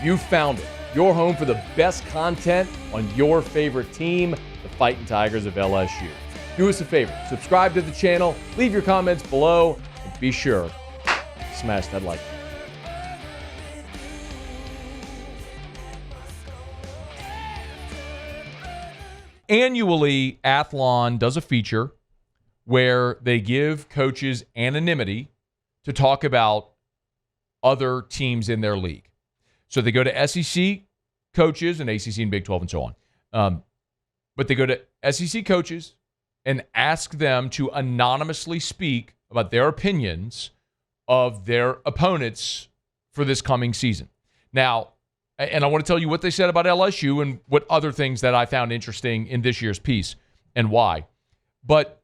You found it. Your home for the best content on your favorite team, the Fighting Tigers of LSU. Do us a favor, subscribe to the channel, leave your comments below, and be sure to smash that like button. Annually, Athlon does a feature where they give coaches anonymity to talk about other teams in their league. So they go to SEC coaches and ACC and Big 12 and so on. But they go to SEC coaches and ask them to anonymously speak about their opinions of their opponents for this coming season. Now, and I want to tell you what they said about LSU and what other things that I found interesting in this year's piece and why. But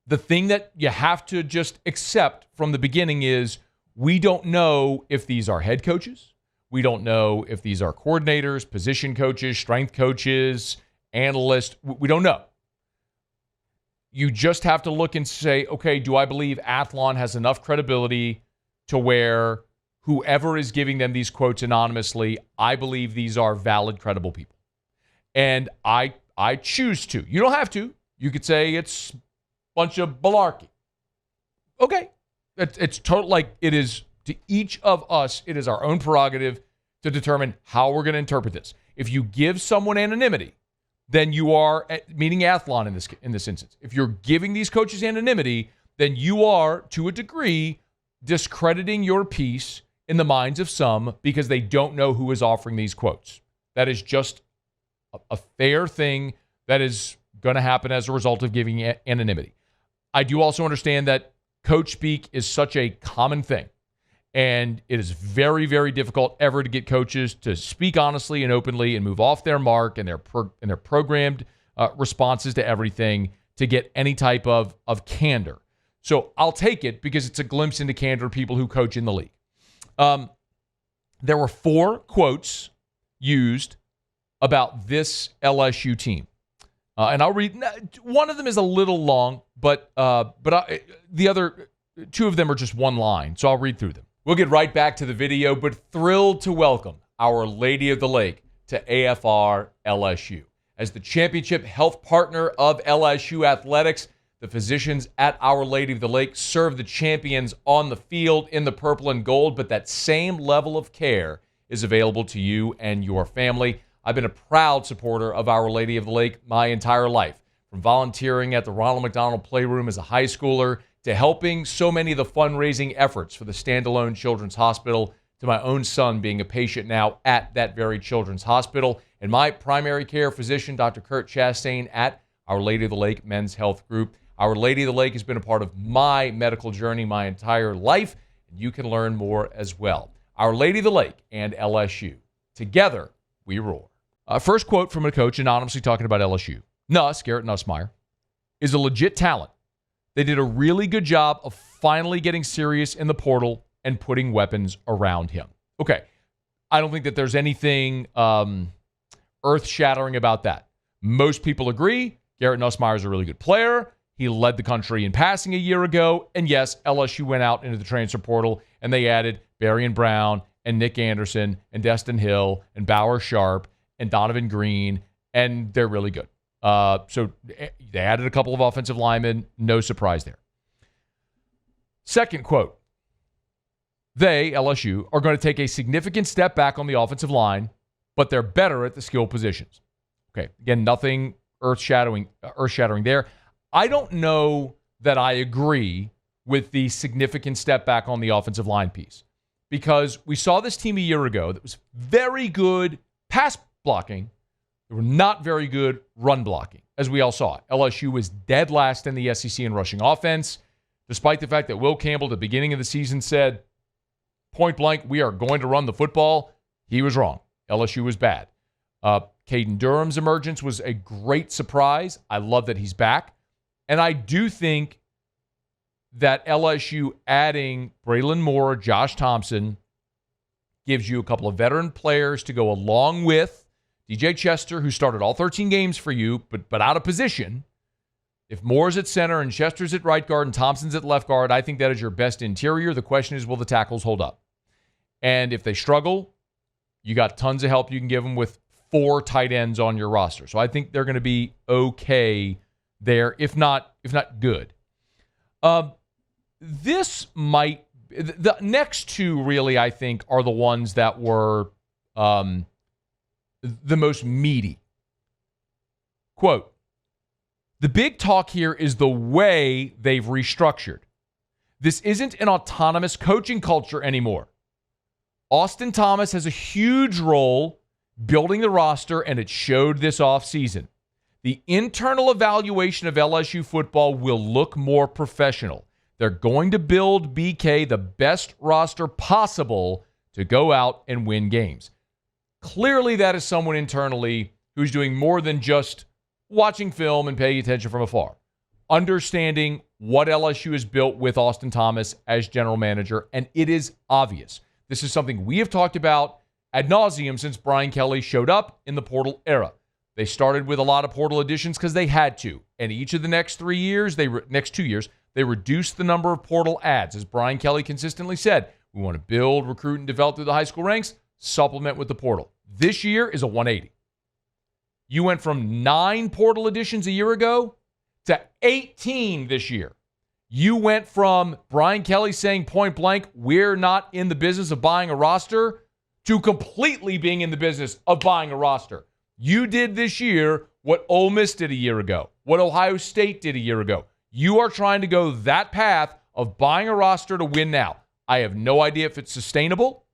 the thing that you have to just accept from the beginning is we don't know if these are head coaches. We don't know if these are coordinators, position coaches, strength coaches, analysts. We don't know. You just have to look and say, okay, do I believe Athlon has enough credibility to where whoever is giving them these quotes anonymously, I believe these are valid, credible people. And I choose to. You don't have to. You could say it's a bunch of malarkey. Okay. It's total, like it is to each of us, it is our own prerogative to determine how we're going to interpret this. If you give someone anonymity, then you are, meaning Athlon in this instance, if you're giving these coaches anonymity, then you are, to a degree, discrediting your piece in the minds of some because they don't know who is offering these quotes. That is just a fair thing that is going to happen as a result of giving anonymity. I do also understand that coach speak is such a common thing, and it is very, very difficult ever to get coaches to speak honestly and openly and move off their mark and their programmed responses to everything to get any type of candor. So I'll take it because it's a glimpse into candor of people who coach in the league. There were 4 quotes used about this LSU team. And I'll read. One of them is a little long, but the other 2 of them are just one line. So I'll read through them. We'll get right back to the video, but thrilled to welcome Our Lady of the Lake to AFR LSU. As the championship health partner of LSU athletics, the physicians at Our Lady of the Lake serve the champions on the field in the purple and gold, but that same level of care is available to you and your family. I've been a proud supporter of Our Lady of the Lake my entire life, from volunteering at the Ronald McDonald Playroom as a high schooler to helping so many of the fundraising efforts for the standalone Children's Hospital to my own son being a patient now at that very Children's Hospital, and my primary care physician, Dr. Kurt Chastain at Our Lady of the Lake Men's Health Group. Our Lady of the Lake has been a part of my medical journey my entire life, and you can learn more as well. Our Lady of the Lake and LSU. Together, we roar. First quote from a coach anonymously talking about LSU. Garrett Nussmeier, is a legit talent. They did a really good job of finally getting serious in the portal and putting weapons around him. Okay, I don't think that there's anything earth-shattering about that. Most people agree Garrett Nussmeier is a really good player. He led the country in passing a year ago. And yes, LSU went out into the transfer portal and they added Barian Brown and Nick Anderson and Destin Hill and Bauer Sharp and Donovan Green, and they're really good. So they added a couple of offensive linemen. No surprise there. Second quote. They, LSU, are going to take a significant step back on the offensive line, but they're better at the skill positions. Okay, again, nothing earth-shattering there. I don't know that I agree with the significant step back on the offensive line piece, because we saw this team a year ago that was very good pass blocking. They were not very good run blocking, as we all saw. LSU was dead last in the SEC in rushing offense, despite the fact that Will Campbell at the beginning of the season said, point blank, we are going to run the football. He was wrong. LSU was bad. Caden Durham's emergence was a great surprise. I love that he's back. And I do think that LSU adding Braylon Moore, Josh Thompson, gives you a couple of veteran players to go along with DJ Chester, who started all 13 games for you, but out of position. If Moore's at center and Chester's at right guard and Thompson's at left guard, I think that is your best interior. The question is, will the tackles hold up? And if they struggle, You got tons of help you can give them with 4 tight ends on your roster. So I think they're going to be okay there, if not good. This might, the next two really, I think, are the ones that were the most meaty. Quote, the big talk here is the way they've restructured. This isn't an autonomous coaching culture anymore. Austin Thomas has a huge role building the roster, and it showed this offseason. The internal evaluation of LSU football will look more professional. They're going to build BK the best roster possible to go out and win games. Clearly, that is someone internally who's doing more than just watching film and paying attention from afar. Understanding what LSU has built with Austin Thomas as general manager, and it is obvious. This is something we have talked about ad nauseum since Brian Kelly showed up in the portal era. They started with a lot of portal additions because they had to, and each of the next 2 years, they reduced the number of portal ads. As Brian Kelly consistently said, we want to build, recruit, and develop through the high school ranks, supplement with the portal. This year is a 180. You went from 9 portal additions a year ago to 18 this year. You went from Brian Kelly saying point blank, we're not in the business of buying a roster, to completely being in the business of buying a roster. You did this year what Ole Miss did a year ago, what Ohio State did a year ago. You are trying to go that path of buying a roster to win now. I have no idea if it's sustainable.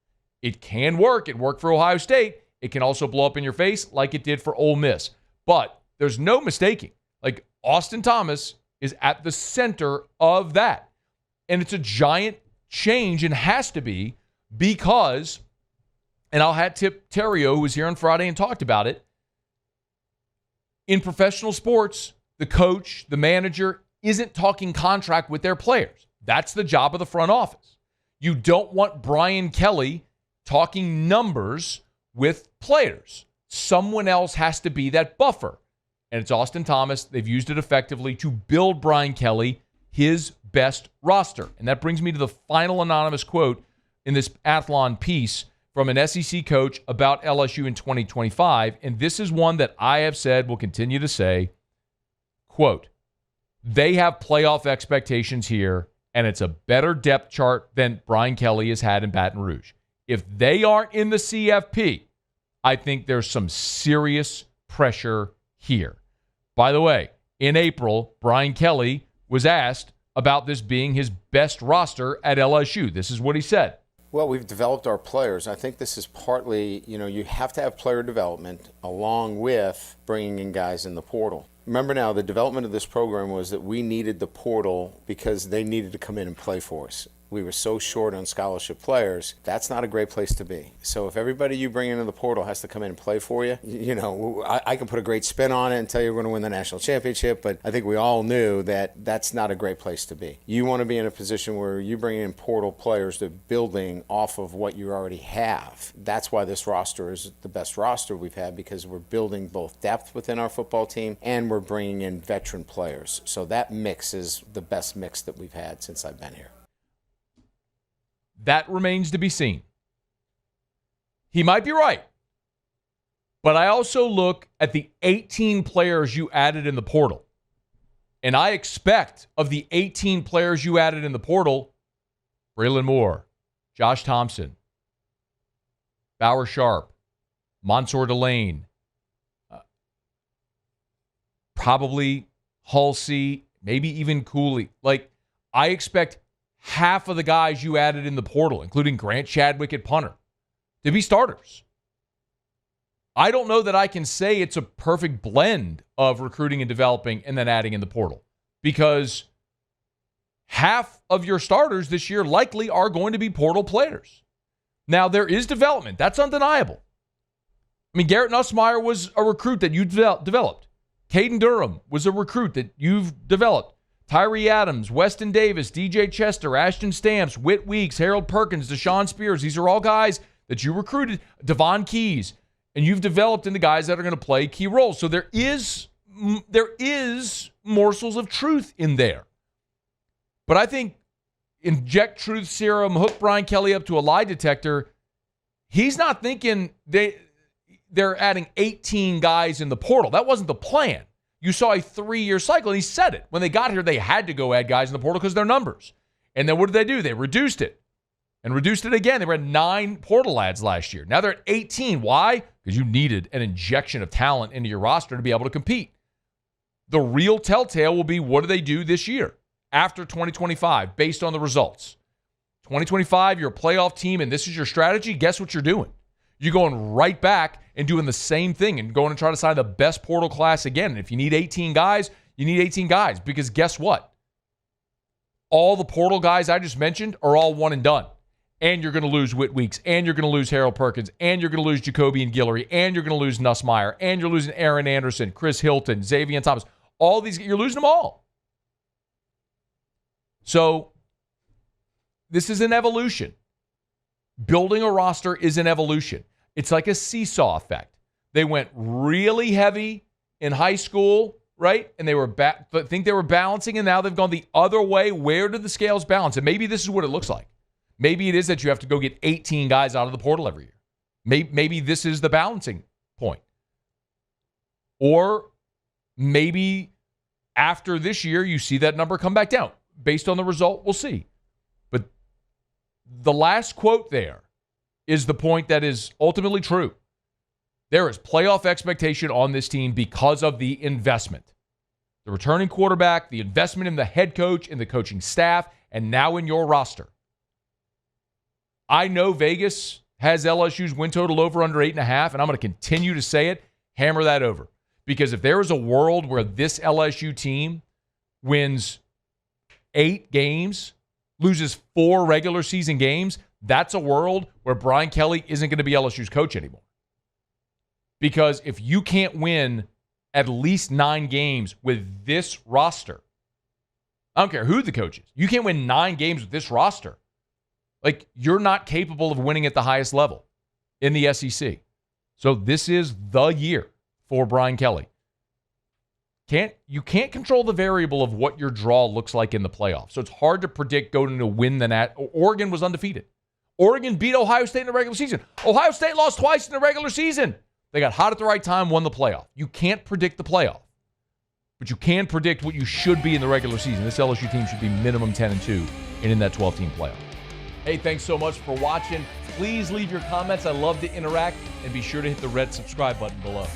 It can work. It worked for Ohio State. It can also blow up in your face like it did for Ole Miss. But there's no mistaking. Like, Austin Thomas is at the center of that. And it's a giant change, and has to be, because, and I'll have Tip Terrio, who was here on Friday and talked about it, in professional sports, the coach, the manager, isn't talking contract with their players. That's the job of the front office. You don't want Brian Kelly talking numbers with players. Someone else has to be that buffer. And it's Austin Thomas. They've used it effectively to build Brian Kelly his best roster. And that brings me to the final anonymous quote in this Athlon piece from an SEC coach about LSU in 2025. And this is one that I have said, will continue to say, quote, they have playoff expectations here, and it's a better depth chart than Brian Kelly has had in Baton Rouge. If they aren't in the CFP, I think there's some serious pressure here. By the way, in April, Brian Kelly was asked about this being his best roster at LSU. This is what he said. Well, we've developed our players. I think this is partly, you have to have player development along with bringing in guys in the portal. Remember now, the development of this program was that we needed the portal because they needed to come in and play for us. We were so short on scholarship players. That's not a great place to be. So if everybody you bring into the portal has to come in and play for you, I can put a great spin on it and tell you we're going to win the national championship, but I think we all knew that that's not a great place to be. You want to be in a position where you bring in portal players to building off of what you already have. That's why this roster is the best roster we've had, because we're building both depth within our football team and we're bringing in veteran players. So that mix is the best mix that we've had since I've been here. That remains to be seen. He might be right. But I also look at the 18 players you added in the portal. And I expect of the 18 players you added in the portal, Braylon Moore, Josh Thompson, Bauer Sharp, Mansour Delane, probably Halsey, maybe even Cooley. Like, I expect half of the guys you added in the portal, including Grant Chadwick at punter, to be starters. I don't know that I can say it's a perfect blend of recruiting and developing and then adding in the portal, because half of your starters this year likely are going to be portal players. Now, there is development. That's undeniable. I mean, Garrett Nussmeier was a recruit that you developed. Caden Durham was a recruit that you've developed. Tyree Adams, Weston Davis, DJ Chester, Ashton Stamps, Whit Weeks, Harold Perkins, Deshaun Spears. These are all guys that you recruited. Devon Keys. And you've developed into guys that are going to play key roles. So there is morsels of truth in there. But I think inject truth serum, hook Brian Kelly up to a lie detector. He's not thinking they're adding 18 guys in the portal. That wasn't the plan. You saw a 3-year cycle, and he said it. When they got here, they had to go add guys in the portal because of their numbers. And then what did they do? They reduced it and reduced it again. They were at 9 portal adds last year. Now they're at 18. Why? Because you needed an injection of talent into your roster to be able to compete. The real telltale will be, what do they do this year after 2025 based on the results? 2025, you're a playoff team, and this is your strategy. Guess what you're doing? You're going right back and doing the same thing and going to try to sign the best portal class again. And if you need 18 guys, you need 18 guys, because guess what? All the portal guys I just mentioned are all one and done. And you're going to lose Whit Weeks, and you're going to lose Harold Perkins, and you're going to lose Jacoby and Guillory, and you're going to lose Nussmeier, and you're losing Aaron Anderson, Chris Hilton, Xavier Thomas. All these, you're losing them all. So this is an evolution. Building a roster is an evolution. It's like a seesaw effect. They went really heavy in high school, right? And they were think they were balancing, and now they've gone the other way. Where did the scales balance? And maybe this is what it looks like. Maybe it is that you have to go get 18 guys out of the portal every year. Maybe this is the balancing point. Or maybe after this year, you see that number come back down. Based on the result, we'll see. But the last quote there is the point that is ultimately true. There is playoff expectation on this team because of the investment. The returning quarterback, the investment in the head coach, in the coaching staff, and now in your roster. I know Vegas has LSU's win total over under 8.5, and I'm going to continue to say it, hammer that over. Because if there is a world where this LSU team wins 8 games, loses 4 regular season games, that's a world where Brian Kelly isn't going to be LSU's coach anymore. Because if you can't win at least 9 games with this roster, I don't care who the coach is, you can't win 9 games with this roster. Like, you're not capable of winning at the highest level in the SEC. So this is the year for Brian Kelly. You can't control the variable of what your draw looks like in the playoffs. So it's hard to predict going to win the net. Oregon was undefeated. Oregon beat Ohio State in the regular season. Ohio State lost twice in the regular season. They got hot at the right time, won the playoff. You can't predict the playoff, but you can predict what you should be in the regular season. This LSU team should be minimum 10-2 and in that 12-team playoff. Hey, thanks so much for watching. Please leave your comments. I love to interact, and be sure to hit the red subscribe button below.